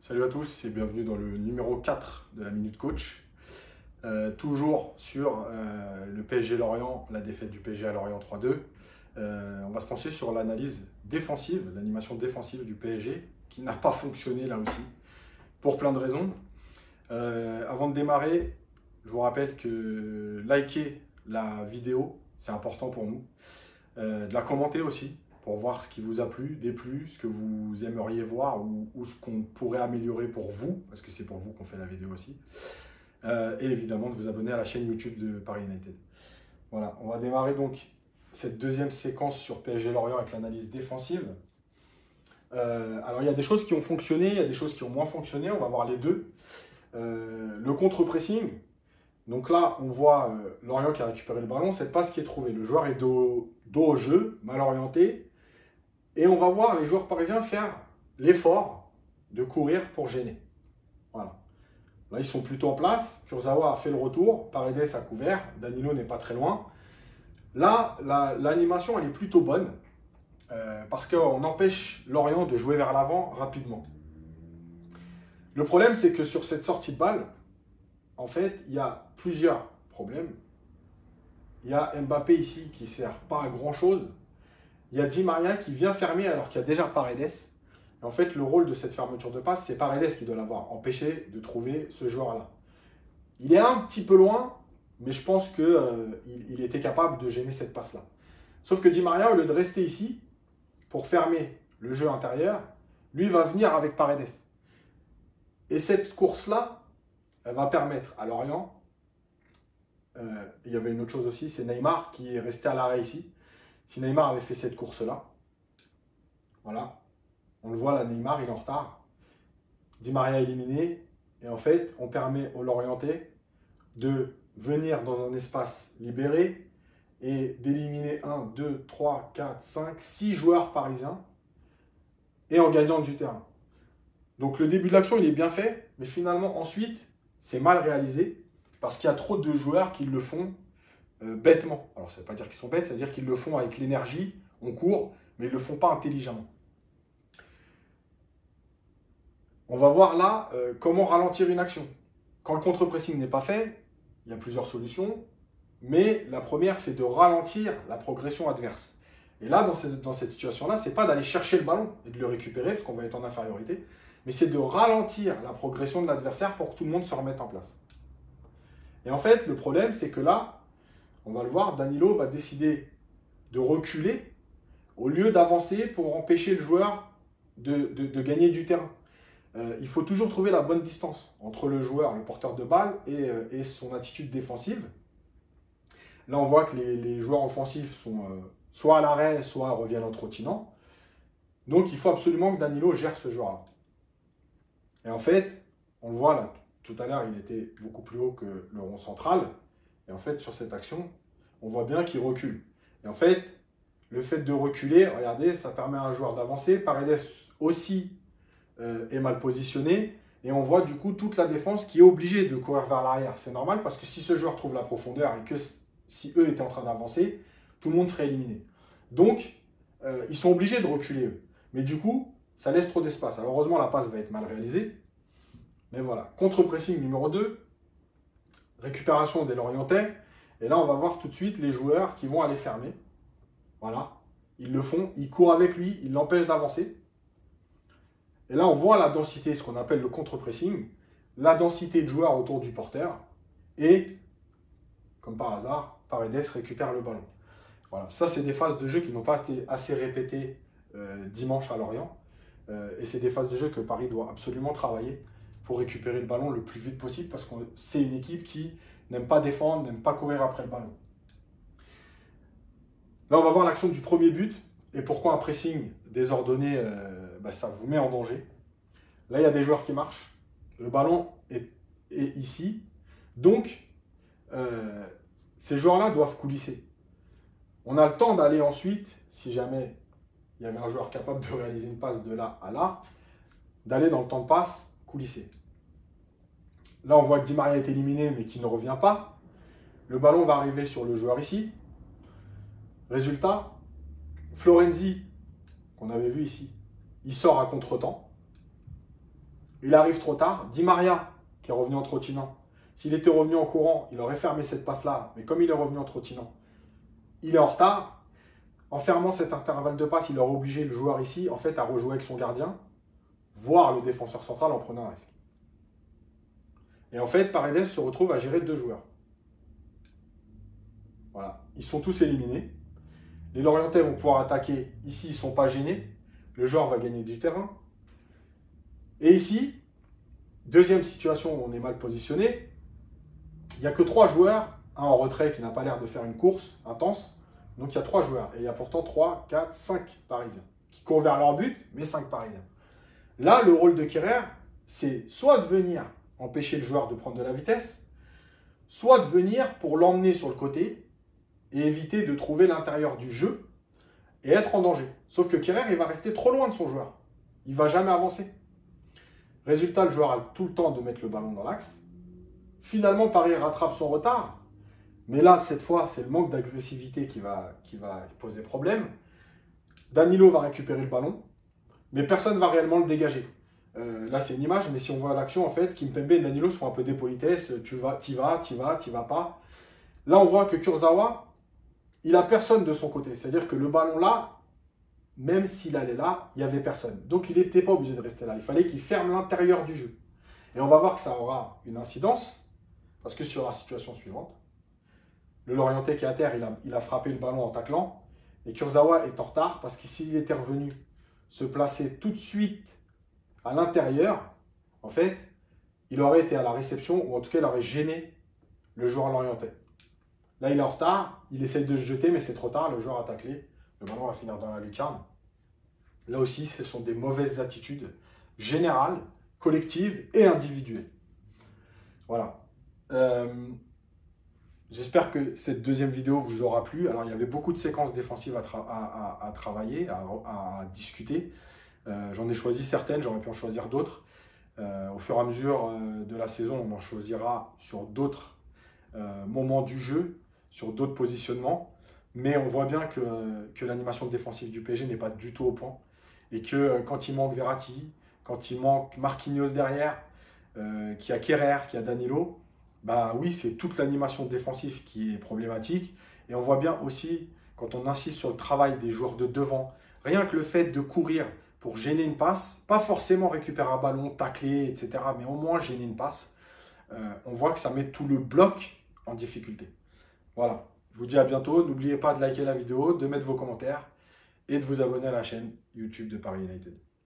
Salut à tous et bienvenue dans le numéro 4 de la Minute Coach. Toujours sur le PSG Lorient, la défaite du PSG à Lorient 3-2. On va se pencher sur l'analyse défensive, l'animation défensive du PSG qui n'a pas fonctionné là aussi pour plein de raisons. Avant de démarrer, je vous rappelle que liker la vidéo, c'est important pour nous. De la commenter aussi pour voir ce qui vous a plu, déplu, ce que vous aimeriez voir ou ce qu'on pourrait améliorer pour vous, parce que c'est pour vous qu'on fait la vidéo aussi. Et évidemment de vous abonner à la chaîne YouTube de Paris United. Voilà, on va démarrer donc cette deuxième séquence sur PSG Lorient avec l'analyse défensive. Alors il y a des choses qui ont fonctionné, il y a des choses qui ont moins fonctionné, on va voir les deux. Le contre-pressing, donc là on voit Lorient qui a récupéré le ballon, cette passe qui est trouvée. Le joueur est dos au jeu, mal orienté, et on va voir les joueurs parisiens faire l'effort de courir pour gêner. Voilà. Là ils sont plutôt en place, Kurzawa a fait le retour, Paredes a couvert, Danilo n'est pas très loin. Là l'animation elle est plutôt bonne, parce qu'on empêche Lorient de jouer vers l'avant rapidement. Le problème, c'est que sur cette sortie de balle, en fait, il y a plusieurs problèmes. Il y a Mbappé ici qui ne sert pas à grand-chose. Il y a Di Maria qui vient fermer alors qu'il y a déjà Paredes. Et en fait, le rôle de cette fermeture de passe, c'est Paredes qui doit l'avoir empêché de trouver ce joueur-là. Il est un petit peu loin, mais je pense qu'il était capable de gêner cette passe-là. Sauf que Di Maria, au lieu de rester ici pour fermer le jeu intérieur, lui va venir avec Paredes. Et cette course-là, elle va permettre à Lorient, il y avait une autre chose aussi, c'est Neymar qui est resté à l'arrêt ici. Si Neymar avait fait cette course-là, voilà, on le voit là, Neymar, il est en retard. Di Maria éliminé, et en fait, on permet aux Lorientais de venir dans un espace libéré et d'éliminer 1, 2, 3, 4, 5, 6 joueurs parisiens, et en gagnant du terrain. Donc le début de l'action, il est bien fait, mais finalement, ensuite, c'est mal réalisé parce qu'il y a trop de joueurs qui le font bêtement. Alors, ça ne veut pas dire qu'ils sont bêtes, ça veut dire qu'ils le font avec l'énergie, on court, mais ils ne le font pas intelligemment. On va voir là comment ralentir une action. Quand le contre-pressing n'est pas fait, il y a plusieurs solutions, mais la première, c'est de ralentir la progression adverse. Et là, dans cette situation-là, ce n'est pas d'aller chercher le ballon et de le récupérer, parce qu'on va être en infériorité, mais c'est de ralentir la progression de l'adversaire pour que tout le monde se remette en place. Et en fait, le problème, c'est que là, on va le voir, Danilo va décider de reculer au lieu d'avancer pour empêcher le joueur de gagner du terrain. Il faut toujours trouver la bonne distance entre le joueur, le porteur de balle, et son attitude défensive. Là, on voit que les joueurs offensifs sont soit à l'arrêt, soit reviennent en trottinant. Donc, il faut absolument que Danilo gère ce joueur-là. Et en fait, on le voit là, tout à l'heure, il était beaucoup plus haut que le rond central. Et en fait, sur cette action, on voit bien qu'il recule. Et en fait, le fait de reculer, regardez, ça permet à un joueur d'avancer. Paredes aussi est mal positionné. Et on voit du coup toute la défense qui est obligée de courir vers l'arrière. C'est normal parce que si ce joueur trouve la profondeur et que si eux étaient en train d'avancer, tout le monde serait éliminé. Donc, ils sont obligés de reculer eux. Mais du coup, ça laisse trop d'espace. Alors heureusement, la passe va être mal réalisée. Mais voilà, contre-pressing numéro 2, récupération des Lorientais. Et là, on va voir tout de suite les joueurs qui vont aller fermer. Voilà, ils le font, ils courent avec lui, ils l'empêchent d'avancer. Et là, on voit la densité, ce qu'on appelle le contre-pressing, la densité de joueurs autour du porteur. Et, comme par hasard, Paredes récupère le ballon. Voilà, ça, c'est des phases de jeu qui n'ont pas été assez répétées dimanche à Lorient. Et c'est des phases de jeu que Paris doit absolument travailler pour récupérer le ballon le plus vite possible parce que c'est une équipe qui n'aime pas défendre, n'aime pas courir après le ballon. Là, on va voir l'action du premier but et pourquoi un pressing désordonné, ça vous met en danger. Là, il y a des joueurs qui marchent. Le ballon est ici. Donc, ces joueurs-là doivent coulisser. On a le temps d'aller ensuite, si jamais il y avait un joueur capable de réaliser une passe de là à là, d'aller dans le temps de passe, coulisser. Là, on voit que Di Maria est éliminé, mais qui ne revient pas. Le ballon va arriver sur le joueur ici. Résultat, Florenzi, qu'on avait vu ici, il sort à contre-temps. il arrive trop tard. Di Maria, qui est revenu en trottinant, s'il était revenu en courant, il aurait fermé cette passe-là. Mais comme il est revenu en trottinant, il est en retard. En fermant cet intervalle de passe, il aurait obligé le joueur ici, en fait, à rejouer avec son gardien, voire le défenseur central en prenant un risque. Et en fait, Paredes se retrouve à gérer 2 joueurs. Voilà, ils sont tous éliminés. Les Lorientais vont pouvoir attaquer. Ici, ils ne sont pas gênés. Le joueur va gagner du terrain. Et ici, deuxième situation où on est mal positionné, il n'y a que 3 joueurs, un en retrait qui n'a pas l'air de faire une course intense. Donc il y a 3 joueurs. Et il y a pourtant 3, 4, 5 Parisiens qui courent vers leur but, mais 5 Parisiens. Là, le rôle de Kehrer, c'est soit de venir empêcher le joueur de prendre de la vitesse, soit de venir pour l'emmener sur le côté et éviter de trouver l'intérieur du jeu et être en danger. Sauf que Kehrer, il va rester trop loin de son joueur. Il ne va jamais avancer. Résultat, le joueur a tout le temps de mettre le ballon dans l'axe. Finalement, Paris rattrape son retard. Mais là, cette fois, c'est le manque d'agressivité qui va poser problème. Danilo va récupérer le ballon, mais personne ne va réellement le dégager. Là, c'est une image, mais si on voit l'action, en fait, Kimpembe et Danilo se font un peu des politesses. Tu vas pas. Là, on voit que Kurzawa, il n'a personne de son côté. C'est-à-dire que le ballon là, même s'il allait là, il n'y avait personne. Donc, il n'était pas obligé de rester là. Il fallait qu'il ferme l'intérieur du jeu. Et on va voir que ça aura une incidence, parce que sur la situation suivante, le Lorientais qui est à terre, il a frappé le ballon en taclant. Et Kurzawa est en retard, parce que s'il était revenu se placer tout de suite à l'intérieur, en fait, il aurait été à la réception, ou en tout cas, il aurait gêné le joueur lorientais. Là, il est en retard, il essaye de se jeter, mais c'est trop tard, le joueur a taclé. Le ballon va finir dans la lucarne. Là aussi, ce sont des mauvaises attitudes générales, collectives et individuelles. Voilà. J'espère que cette deuxième vidéo vous aura plu. Alors, il y avait beaucoup de séquences défensives à travailler, à discuter. J'en ai choisi certaines, j'aurais pu en choisir d'autres. Au fur et à mesure de la saison, on en choisira sur d'autres moments du jeu, sur d'autres positionnements. Mais on voit bien que l'animation défensive du PSG n'est pas du tout au point. Et que quand il manque Verratti, quand il manque Marquinhos derrière, qu'il y a Kehrer, qu'il y a Danilo, bah oui, c'est toute l'animation défensive qui est problématique. Et on voit bien aussi, quand on insiste sur le travail des joueurs de devant, rien que le fait de courir pour gêner une passe, pas forcément récupérer un ballon, tacler, etc., mais au moins gêner une passe, on voit que ça met tout le bloc en difficulté. Voilà, je vous dis à bientôt. N'oubliez pas de liker la vidéo, de mettre vos commentaires et de vous abonner à la chaîne YouTube de Paris United.